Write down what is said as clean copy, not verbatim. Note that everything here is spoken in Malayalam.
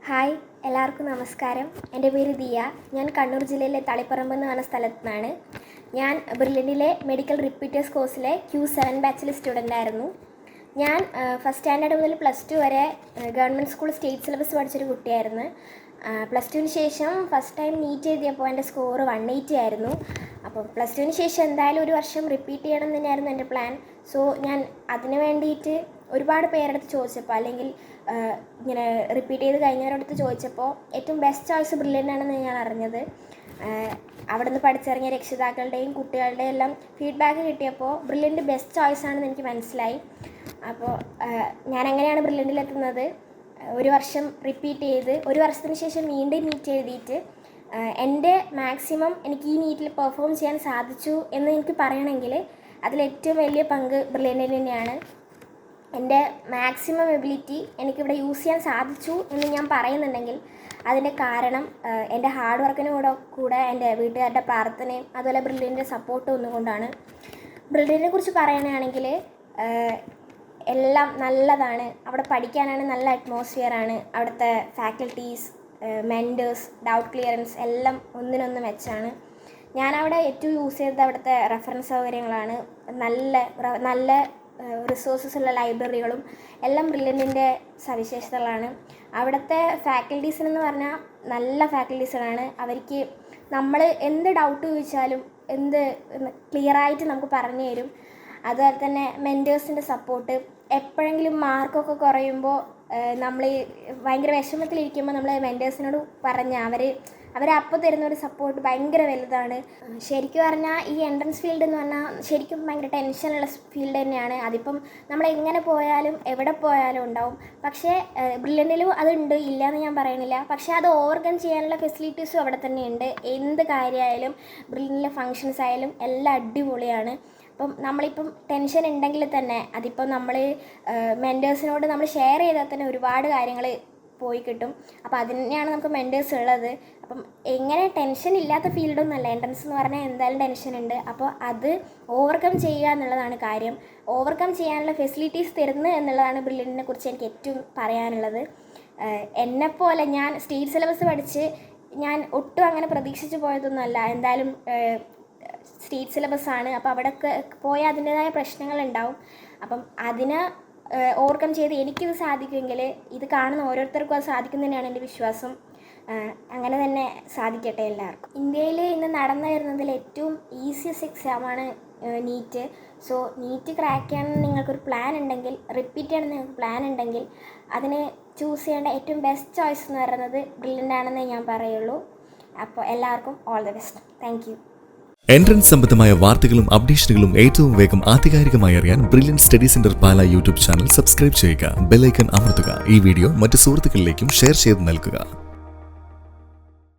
ഹായ്, എല്ലാവർക്കും നമസ്കാരം. എൻ്റെ പേര് ദിയ. ഞാൻ കണ്ണൂർ ജില്ലയിലെ തളിപ്പറമ്പ് എന്ന് പറഞ്ഞ സ്ഥലത്തു നിന്നാണ്. ഞാൻ ബ്രില്യൻറ്റിലെ മെഡിക്കൽ റിപ്പീറ്റേഴ്സ് കോഴ്സിലെ Q7 ബാച്ചിലെ സ്റ്റുഡൻ്റ് ആയിരുന്നു. ഞാൻ ഫസ്റ്റ് സ്റ്റാൻഡേർഡ് മുതൽ +2 വരെ ഗവൺമെൻറ് സ്കൂൾ സ്റ്റേറ്റ് സിലബസ് പഠിച്ചൊരു കുട്ടിയായിരുന്നു. +2ന് ശേഷം ഫസ്റ്റ് ടൈം നീറ്റ് എഴുതിയപ്പോൾ എൻ്റെ സ്കോർ 180 ആയിരുന്നു. അപ്പോൾ +2ന് ശേഷം എന്തായാലും ഒരു വർഷം റിപ്പീറ്റ് ചെയ്യണം എന്ന് തന്നെയായിരുന്നു എൻ്റെ പ്ലാൻ. സോ ഞാൻ അതിന് വേണ്ടിയിട്ട് ഒരുപാട് പേരെടുത്ത് ചോദിച്ചപ്പോൾ, അല്ലെങ്കിൽ ഇങ്ങനെ റിപ്പീറ്റ് ചെയ്ത് കഴിഞ്ഞവരടുത്ത് ചോദിച്ചപ്പോൾ ഏറ്റവും ബെസ്റ്റ് ചോയ്സ് ബ്രില്യൻ്റ് ആണെന്ന് ഞാൻ അറിഞ്ഞത്. അവിടെ നിന്ന് പഠിച്ചിറങ്ങിയ രക്ഷിതാക്കളുടെയും കുട്ടികളുടെയും എല്ലാം ഫീഡ്ബാക്ക് കിട്ടിയപ്പോൾ ബ്രില്യൻ്റ് ബെസ്റ്റ് ചോയ്സ് ആണെന്ന് എനിക്ക് മനസ്സിലായി. അപ്പോൾ ഞാൻ അങ്ങനെയാണ് ബ്രില്യൻറ്റിലെത്തുന്നത്. ഒരു വർഷം റിപ്പീറ്റ് ചെയ്ത് ഒരു വർഷത്തിന് ശേഷം വീണ്ടും നീറ്റ് എഴുതിയിട്ട് എൻ്റെ മാക്സിമം എനിക്ക് ഈ നീറ്റിൽ പെർഫോം ചെയ്യാൻ സാധിച്ചു എന്ന് എനിക്ക് പറയണമെങ്കിൽ അതിലേറ്റവും വലിയ പങ്ക് ബ്രില്യൻറ്റിന് തന്നെയാണ്. എൻ്റെ മാക്സിമം എബിലിറ്റി എനിക്കിവിടെ യൂസ് ചെയ്യാൻ സാധിച്ചു എന്ന് ഞാൻ പറയുന്നുണ്ടെങ്കിൽ അതിൻ്റെ കാരണം എൻ്റെ ഹാർഡ് വർക്കിന് കൂടെ എൻ്റെ വീട്ടുകാരുടെ പ്രാർത്ഥനയും അതുപോലെ ബ്രില്യൻ്റെ സപ്പോർട്ടും ഒന്നുകൊണ്ടാണ്. ബ്രില്യനെ കുറിച്ച് പറയുകയാണെങ്കിൽ എല്ലാം നല്ലതാണ്. അവിടെ പഠിക്കാനാണ് നല്ല അറ്റ്മോസ്ഫിയറാണ്. അവിടുത്തെ ഫാക്കൽറ്റീസ്, മെൻറ്റേഴ്സ്, ഡൗട്ട് ക്ലിയറൻസ് എല്ലാം ഒന്നിനൊന്ന് മെച്ചാണ്. ഞാനവിടെ ഏറ്റവും യൂസ് ചെയ്തത് അവിടുത്തെ റെഫറൻസ് സൗകര്യങ്ങളാണ്. നല്ല റിസോഴ്സസ് ഉള്ള ലൈബ്രറികളും എല്ലാം ബ്രില്യൻറ്റിൻ്റെ സവിശേഷതകളാണ്. അവിടുത്തെ ഫാക്കൽറ്റീസിനെന്ന് പറഞ്ഞാൽ നല്ല ഫാക്കൽറ്റീസുകളാണ്. അവർക്ക് നമ്മൾ എന്ത് ഡൗട്ട് ചോദിച്ചാലും എന്ത് ക്ലിയറായിട്ട് നമുക്ക് പറഞ്ഞു തരും. അതുപോലെ തന്നെ മെൻറ്റേഴ്സിൻ്റെ സപ്പോർട്ട്. എപ്പോഴെങ്കിലും മാർക്കൊക്കെ കുറയുമ്പോൾ നമ്മൾ ഭയങ്കര വിഷമത്തിലിരിക്കുമ്പോൾ നമ്മൾ മെൻറ്റേഴ്സിനോട് പറഞ്ഞാൽ അവരപ്പോൾ തരുന്നൊരു സപ്പോർട്ട് ഭയങ്കര വലുതാണ്. ശരിക്കും പറഞ്ഞാൽ ഈ എൻട്രൻസ് ഫീൽഡ് എന്ന് പറഞ്ഞാൽ ശരിക്കും ഭയങ്കര ടെൻഷനുള്ള ഫീൽഡ് തന്നെയാണ്. അതിപ്പം നമ്മൾ എങ്ങനെ പോയാലും എവിടെ പോയാലും ഉണ്ടാവും. പക്ഷേ ബ്രില്യൻറ്റിലും അതുണ്ട്, ഇല്ല എന്ന് ഞാൻ പറയണില്ല. പക്ഷേ അത് ഓവർകം ചെയ്യാനുള്ള ഫെസിലിറ്റീസും അവിടെ തന്നെയുണ്ട്. എന്ത് കാര്യമായാലും ബ്രില്യൻറ്റിലെ ഫങ്ഷൻസ് ആയാലും എല്ലാം അടിപൊളിയാണ്. അപ്പം നമ്മളിപ്പം ടെൻഷൻ ഉണ്ടെങ്കിൽ തന്നെ അതിപ്പം നമ്മൾ മെൻറ്റേഴ്സിനോട് നമ്മൾ ഷെയർ ചെയ്താൽ തന്നെ ഒരുപാട് കാര്യങ്ങൾ പോയി കിട്ടും. അപ്പോൾ അതിന് തന്നെയാണ് നമുക്ക് മെൻറ്റേഴ്സ് ഉള്ളത്. അപ്പം എങ്ങനെ ടെൻഷൻ ഇല്ലാത്ത ഫീൽഡൊന്നുമല്ല. എൻട്രൻസ് എന്ന് പറഞ്ഞാൽ എന്തായാലും ടെൻഷൻ ഉണ്ട്. അപ്പോൾ അത് ഓവർകം ചെയ്യുക എന്നുള്ളതാണ് കാര്യം. ഓവർകം ചെയ്യാനുള്ള ഫെസിലിറ്റീസ് തരുന്നു എന്നുള്ളതാണ് ബ്രില്യൻറ്റിനെ കുറിച്ച് എനിക്ക് ഏറ്റവും പറയാനുള്ളത്. എന്നെപ്പോലെ ഞാൻ സ്റ്റേറ്റ് സിലബസ് പഠിച്ച് ഞാൻ ഒട്ടും അങ്ങനെ പ്രതീക്ഷിച്ച് പോയതൊന്നുമല്ല. എന്തായാലും സ്റ്റേറ്റ് സിലബസാണ്. അപ്പോൾ അവിടെയൊക്കെ പോയാൽ അതിൻ്റേതായ പ്രശ്നങ്ങളുണ്ടാവും. അപ്പം അതിന് ഓവർകം ചെയ്ത് എനിക്കിത് സാധിക്കുമെങ്കിൽ ഇത് കാണുന്ന ഓരോരുത്തർക്കും അത് സാധിക്കും തന്നെയാണ് എൻ്റെ വിശ്വാസം. അങ്ങനെ തന്നെ സാധിക്കട്ടെ എല്ലാവർക്കും. ഇന്ത്യയിൽ ഇന്ന് നടന്നു വരുന്നതിൽ ഏറ്റവും ഈസിയസ്റ്റ് എക്സാമാണ് നീറ്റ്. സോ നീറ്റ് ക്രാക്ക് ചെയ്യാൻ നിങ്ങൾക്കൊരു പ്ലാൻ ഉണ്ടെങ്കിൽ, റിപ്പീറ്റ് ചെയ്യണം നിങ്ങൾക്ക് പ്ലാൻ ഉണ്ടെങ്കിൽ അതിന് ചൂസ് ചെയ്യേണ്ട ഏറ്റവും ബെസ്റ്റ് ചോയ്സ് എന്ന് പറയുന്നത് ബ്രില്യൻ്റ് ആണെന്നേ ഞാൻ പറയുള്ളൂ. അപ്പോൾ എല്ലാവർക്കും all the best. Thank you. Entrance സംബന്ധമായ വാർത്തകളും അപ്ഡേഷനുകളും ഏറ്റവും വേഗം ആധികാരികമായി അറിയാൻ ബ്രില്യൻ സ്റ്റഡി സെന്റർ പാല യൂട്യൂബ് ചാനൽ സബ്സ്ക്രൈബ് ചെയ്യുക. ബെൽ ഐക്കൺ അമർത്തുക. ഈ വീഡിയോ മറ്റു സുഹൃത്തുക്കളിലേക്കും ഷെയർ ചെയ്ത് നൽകുക.